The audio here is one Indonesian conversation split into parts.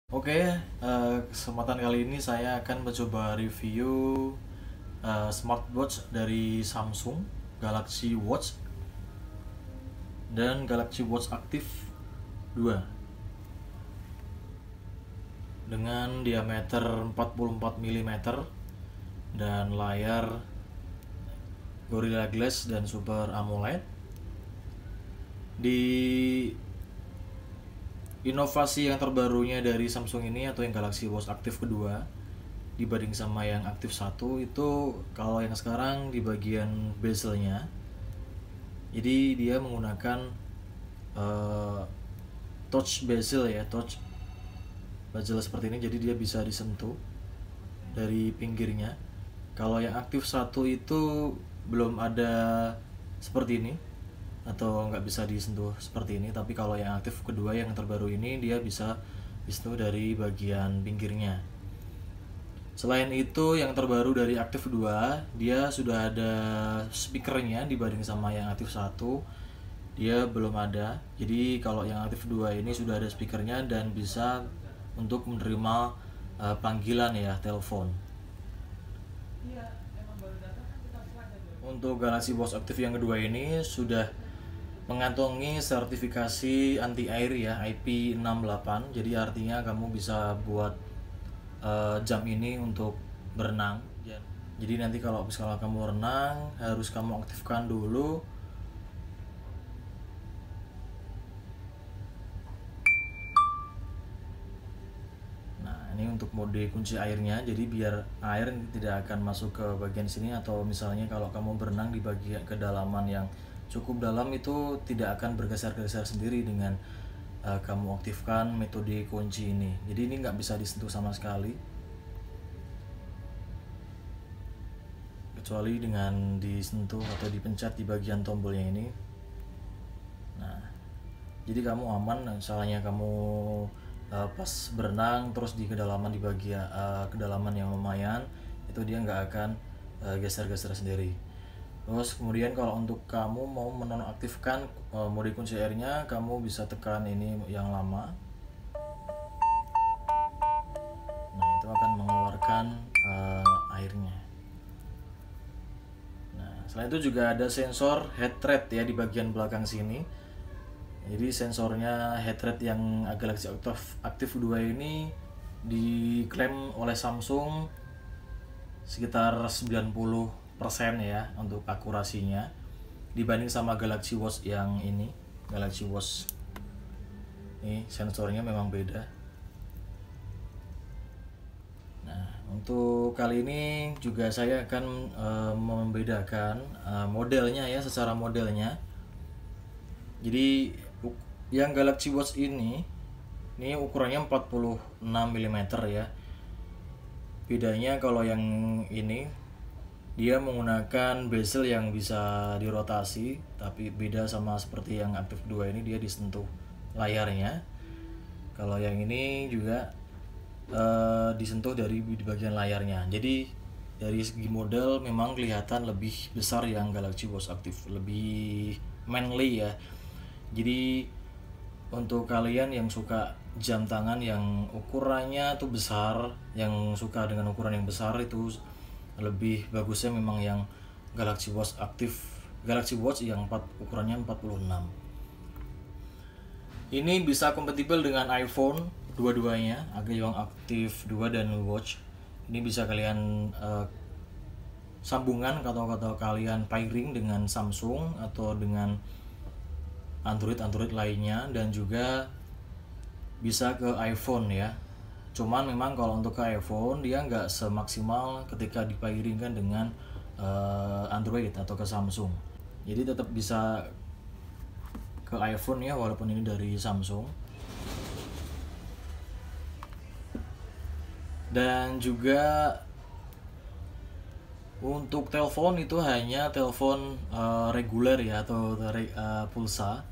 Oke, kesempatan kali ini saya akan mencoba review smartwatch dari Samsung, Galaxy Watch dan Galaxy Watch Active 2 dengan diameter 44 mm dan layar Gorilla Glass dan Super AMOLED. Di inovasi yang terbarunya dari Samsung ini atau yang Galaxy Watch Active kedua dibanding sama yang Active 1 itu, kalau yang sekarang di bagian bezelnya, jadi dia menggunakan touch bezel ya, touch bezel seperti ini, jadi dia bisa disentuh dari pinggirnya. Kalau yang Active 1 itu belum ada seperti ini atau nggak bisa disentuh seperti ini, tapi kalau yang Aktif kedua yang terbaru ini dia bisa disentuh dari bagian pinggirnya. Selain itu yang terbaru dari Aktif 2 dia sudah ada speakernya dibanding sama yang Aktif 1 dia belum ada. Jadi kalau yang Aktif 2 ini sudah ada speakernya dan bisa untuk menerima panggilan ya, telepon. Untuk Galaxy Watch Active yang kedua ini sudah mengantongi sertifikasi anti air ya, IP68. Jadi artinya kamu bisa buat jam ini untuk berenang. Jadi nanti kalau misalnya kamu renang harus kamu aktifkan dulu. Nah, ini untuk mode kunci airnya, jadi biar air tidak akan masuk ke bagian sini, atau misalnya kalau kamu berenang di bagian kedalaman yang cukup dalam itu tidak akan bergeser-geser sendiri dengan kamu aktifkan metode kunci ini. Jadi ini nggak bisa disentuh sama sekali kecuali dengan disentuh atau dipencet di bagian tombolnya ini. Nah, jadi kamu aman misalnya kamu pas berenang terus di kedalaman di bagian kedalaman yang lumayan, itu dia nggak akan geser-geser sendiri. Terus kemudian kalau untuk kamu mau menonaktifkan mode kunci airnya, kamu bisa tekan ini yang lama. Nah, itu akan mengeluarkan airnya. Nah, selain itu juga ada sensor heart rate ya di bagian belakang sini. Jadi sensornya heart rate yang Galaxy Active 2 ini diklaim oleh Samsung sekitar 90% ya untuk akurasinya dibanding sama Galaxy Watch yang ini. Galaxy Watch ini sensornya memang beda. Nah, untuk kali ini juga saya akan membedakan modelnya ya, secara modelnya. Jadi yang Galaxy Watch ini ukurannya 46 mm ya. Bedanya kalau yang ini dia menggunakan bezel yang bisa dirotasi, tapi beda sama seperti yang Active 2 ini dia disentuh layarnya. Kalau yang ini juga disentuh dari di bagian layarnya. Jadi dari segi model memang kelihatan lebih besar yang Galaxy Watch Active, lebih manly ya. Jadi untuk kalian yang suka jam tangan yang ukurannya tuh besar, yang suka dengan ukuran yang besar, itu lebih bagusnya memang yang Galaxy Watch Active, Galaxy Watch yang ukurannya 46. Ini bisa kompatibel dengan iPhone dua-duanya, agak yang Active 2 dan Watch. Ini bisa kalian sambungan atau kalian pairing dengan Samsung atau dengan Android lainnya, dan juga bisa ke iPhone ya. Cuman memang kalau untuk ke iPhone dia nggak semaksimal ketika dipairingkan dengan Android atau ke Samsung. Jadi tetap bisa ke iPhone ya, walaupun ini dari Samsung. Dan juga untuk telepon itu hanya telepon reguler ya, atau pulsa.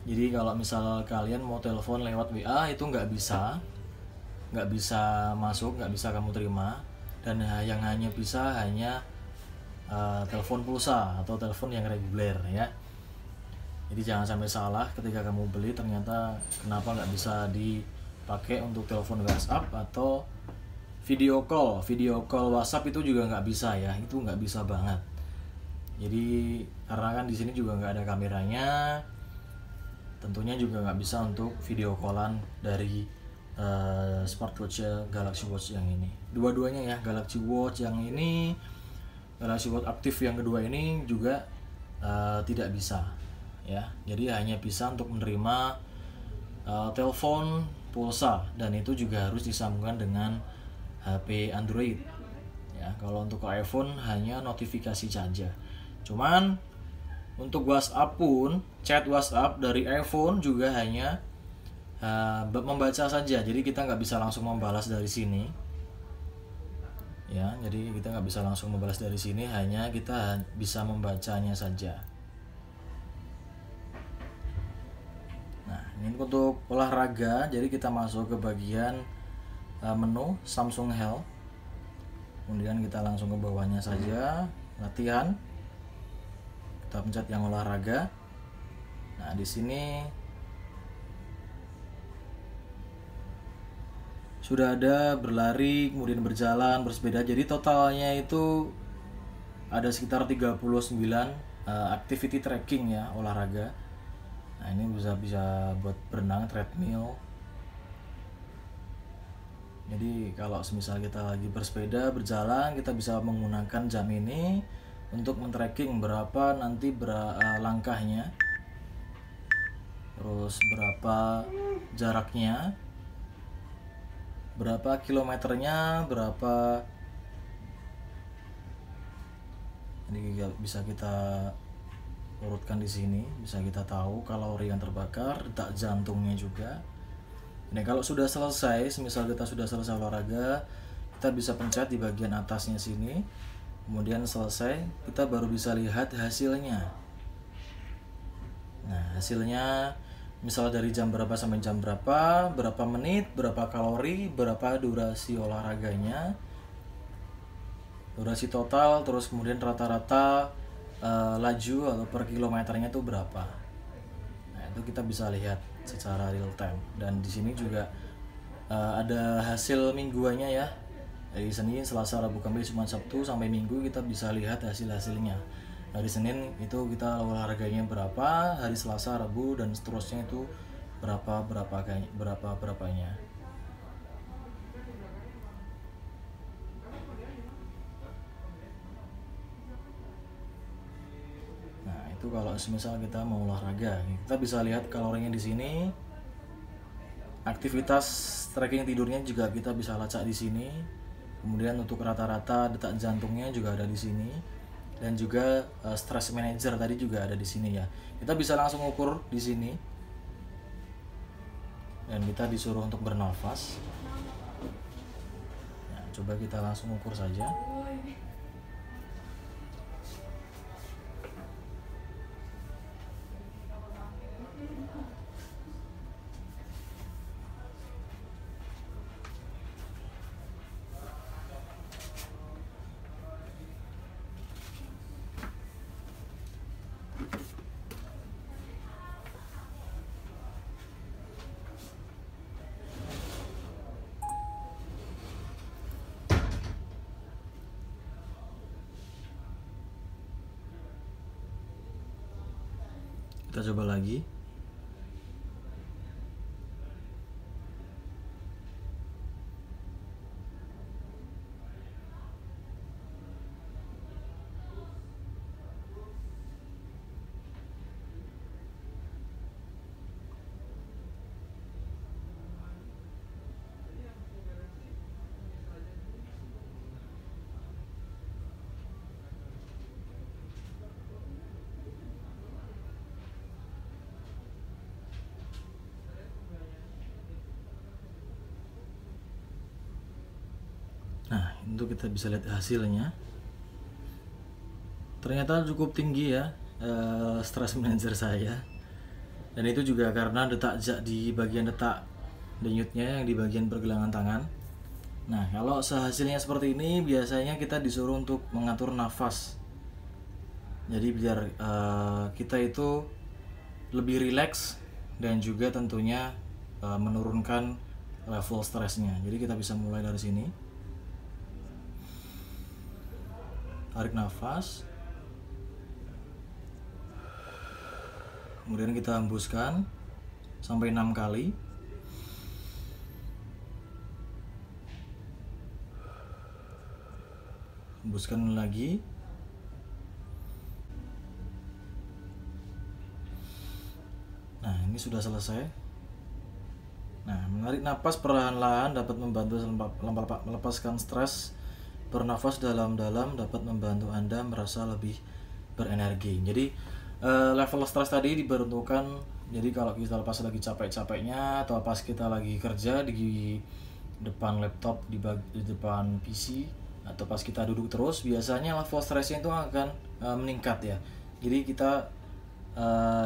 Jadi kalau misal kalian mau telepon lewat WA itu nggak bisa masuk, nggak bisa kamu terima. Dan yang hanya bisa telepon pulsa atau telepon yang reguler ya. Jadi jangan sampai salah ketika kamu beli ternyata kenapa nggak bisa di pakai untuk telepon WhatsApp atau video call WhatsApp itu juga nggak bisa ya, itu nggak bisa banget. Jadi karena kan di sini juga nggak ada kameranya, tentunya juga nggak bisa untuk video callan dari smartwatch Galaxy Watch yang ini. Dua-duanya ya, Galaxy Watch yang ini, Galaxy Watch aktif yang kedua ini juga tidak bisa ya. Jadi hanya bisa untuk menerima telepon pulsa, dan itu juga harus disambungkan dengan HP Android ya. Kalau untuk iPhone hanya notifikasi saja. Cuman untuk WhatsApp pun, chat WhatsApp dari iPhone juga hanya membaca saja. Jadi kita nggak bisa langsung membalas dari sini ya. Jadi kita nggak bisa langsung membalas dari sini, hanya kita bisa membacanya saja. Nah, ini untuk olahraga. Jadi kita masuk ke bagian menu Samsung Health, kemudian kita langsung ke bawahnya saja, latihan. Kita pencet yang olahraga. Nah, di sini sudah ada berlari, kemudian berjalan, bersepeda. Jadi totalnya itu ada sekitar 39 activity tracking ya, olahraga. Nah, ini bisa buat berenang, treadmill. Jadi kalau semisal kita lagi bersepeda, berjalan, kita bisa menggunakan jam ini untuk men-tracking berapa nanti langkahnya, terus berapa jaraknya, berapa kilometernya, berapa. Jadi bisa kita urutkan di sini, bisa kita tahu kalori yang terbakar, detak jantungnya juga. Nah, kalau sudah selesai, semisal kita sudah selesai olahraga, kita bisa pencet di bagian atasnya sini, kemudian selesai, kita baru bisa lihat hasilnya. Nah, hasilnya misal dari jam berapa sampai jam berapa menit, berapa kalori, berapa durasi olahraganya, durasi total, terus kemudian rata-rata laju atau per kilometernya itu berapa. Nah, itu kita bisa lihat secara real time. Dan di sini juga ada hasil mingguannya ya. Dari Senin, Selasa, Rabu, Kamis, Jumat, Sabtu sampai Minggu kita bisa lihat hasil-hasilnya. Hari Senin itu kita olahraganya berapa, hari Selasa, Rabu dan seterusnya itu berapanya. Nah, itu kalau semisal kita mau olahraga, kita bisa lihat kalorinya di sini. Aktivitas tracking tidurnya juga kita bisa lacak di sini. Kemudian untuk rata-rata detak jantungnya juga ada di sini, dan juga stress manager tadi juga ada di sini ya. Kita bisa langsung ukur di sini, dan kita disuruh untuk bernafas. Nah, coba kita langsung ukur saja. Kita coba lagi. Nah, itu kita bisa lihat hasilnya. Ternyata cukup tinggi ya stress manager saya. Dan itu juga karena di bagian detak denyutnya yang di bagian pergelangan tangan. Nah, kalau hasilnya seperti ini, biasanya kita disuruh untuk mengatur nafas. Jadi biar kita itu lebih rileks dan juga tentunya menurunkan level stresnya. Jadi kita bisa mulai dari sini. Tarik nafas, kemudian kita hembuskan sampai 6 kali. Hembuskan lagi. Nah, ini sudah selesai. Nah, menarik napas perlahan-lahan dapat membantu melepaskan stres. Bernafas dalam-dalam dapat membantu Anda merasa lebih berenergi. Jadi level stres tadi diperuntukkan, jadi kalau kita pas lagi capek-capeknya atau pas kita lagi kerja di depan laptop, di depan PC, atau pas kita duduk terus, biasanya level stresnya itu akan meningkat ya. Jadi kita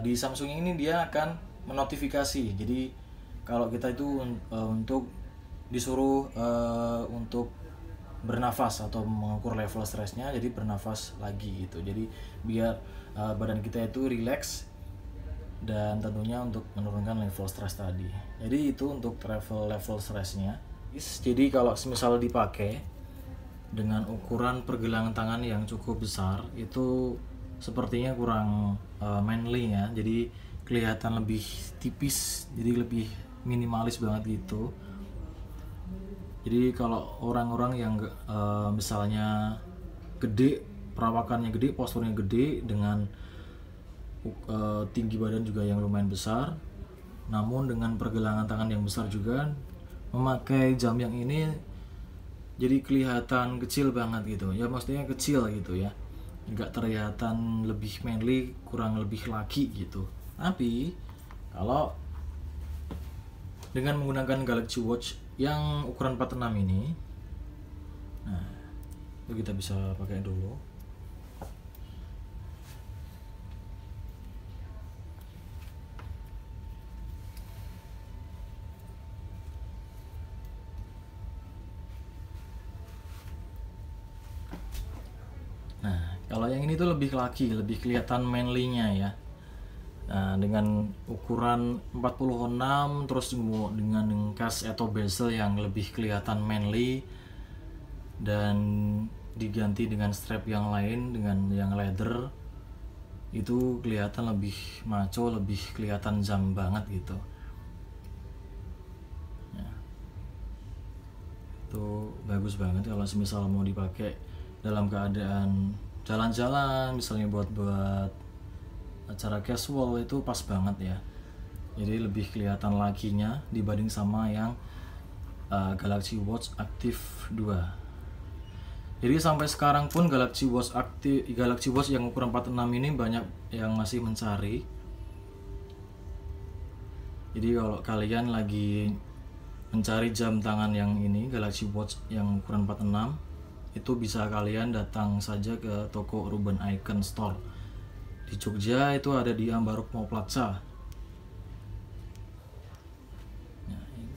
di Samsung ini dia akan menotifikasi. Jadi kalau kita itu untuk disuruh untuk bernafas atau mengukur level stresnya, jadi bernafas lagi gitu. Jadi biar badan kita itu relax dan tentunya untuk menurunkan level stres tadi. Jadi itu untuk level stresnya. Jadi kalau misal dipakai dengan ukuran pergelangan tangan yang cukup besar, itu sepertinya kurang manly ya. Jadi kelihatan lebih tipis, jadi lebih minimalis banget gitu. Jadi kalau orang-orang yang misalnya gede, perawakannya gede, posturnya gede, dengan tinggi badan juga yang lumayan besar, namun dengan pergelangan tangan yang besar juga, memakai jam yang ini jadi kelihatan kecil banget gitu ya, maksudnya kecil gitu ya, nggak terlihatan lebih manly, kurang lebih laki gitu. Tapi kalau dengan menggunakan Galaxy Watch yang ukuran 46 ini, nah itu kita bisa pakai dulu. Nah kalau yang ini tuh lebih laki, lebih kelihatan manly-nya ya. Nah, dengan ukuran 46 terus dengan case atau bezel yang lebih kelihatan manly dan diganti dengan strap yang lain dengan yang leather, itu kelihatan lebih maco, lebih kelihatan jam banget gitu ya. Itu bagus banget kalau misal mau dipakai dalam keadaan jalan-jalan, misalnya buat acara casual, itu pas banget ya. Jadi lebih kelihatan lakinya dibanding sama yang Galaxy Watch Active 2. Jadi sampai sekarang pun Galaxy Watch yang ukuran 46 ini banyak yang masih mencari. Jadi kalau kalian lagi mencari jam tangan yang ini, Galaxy Watch yang ukuran 46, itu bisa kalian datang saja ke toko Ruben Icon Store di Jogja, itu ada di Ambaruk Mall Plaza.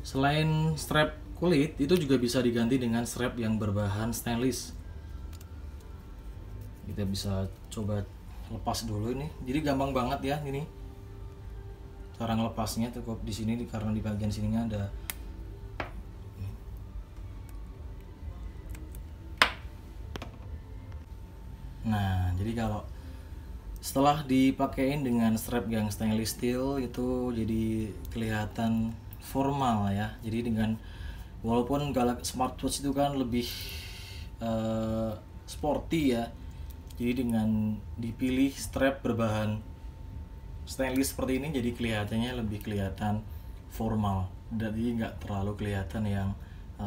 Selain strap kulit, itu juga bisa diganti dengan strap yang berbahan stainless. Kita bisa coba lepas dulu ini. Jadi gampang banget ya ini. Cara ngelepasnya cukup di sini, karena di bagian sininya ada. Nah, jadi kalau setelah dipakein dengan strap yang stainless steel, itu jadi kelihatan formal ya. Jadi dengan walaupun Galaxy Smartwatch itu kan lebih sporty ya, jadi dengan dipilih strap berbahan stainless seperti ini, jadi kelihatannya lebih kelihatan formal, jadi nggak terlalu kelihatan yang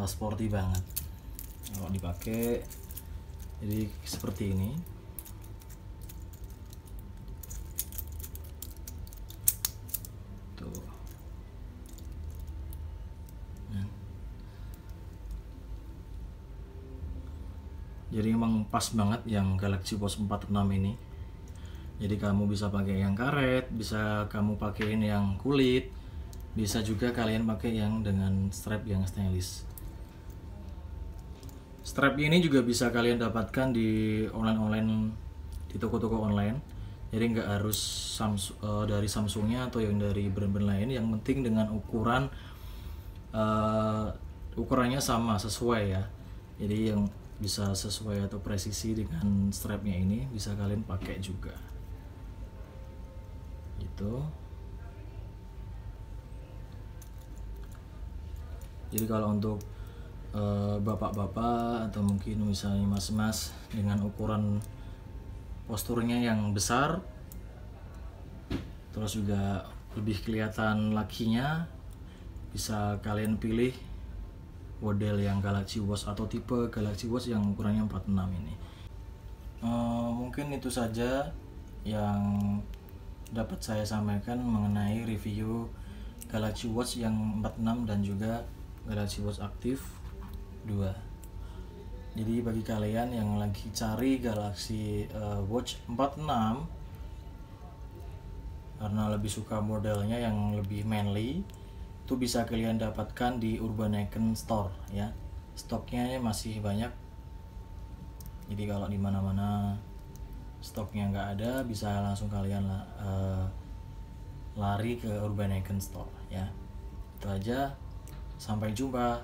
sporty banget kalau dipakai. Jadi seperti ini. Tuh. Jadi emang pas banget yang Galaxy Watch 46 ini. Jadi kamu bisa pakai yang karet, bisa kamu pakein yang kulit, bisa juga kalian pakai yang dengan strap yang stainless. Strap ini juga bisa kalian dapatkan di online, di toko-toko online. Jadi nggak harus dari Samsungnya atau yang dari brand-brand lain. Yang penting dengan ukuran ukurannya sama sesuai ya, jadi yang bisa sesuai atau presisi dengan strapnya ini bisa kalian pakai juga gitu. Jadi kalau untuk bapak-bapak atau mungkin misalnya mas-mas dengan ukuran posturnya yang besar, terus juga lebih kelihatan lakinya, bisa kalian pilih model yang Galaxy Watch atau tipe Galaxy Watch yang ukurannya 46 ini. Mungkin itu saja yang dapat saya sampaikan mengenai review Galaxy Watch yang 46 dan juga Galaxy Watch Active 2. Jadi bagi kalian yang lagi cari Galaxy Watch 46 karena lebih suka modelnya yang lebih manly, itu bisa kalian dapatkan di Urban Icon Store ya. Stoknya masih banyak. Jadi kalau di mana-mana stoknya nggak ada, bisa langsung kalian lari ke Urban Icon Store ya. Itu aja. Sampai jumpa.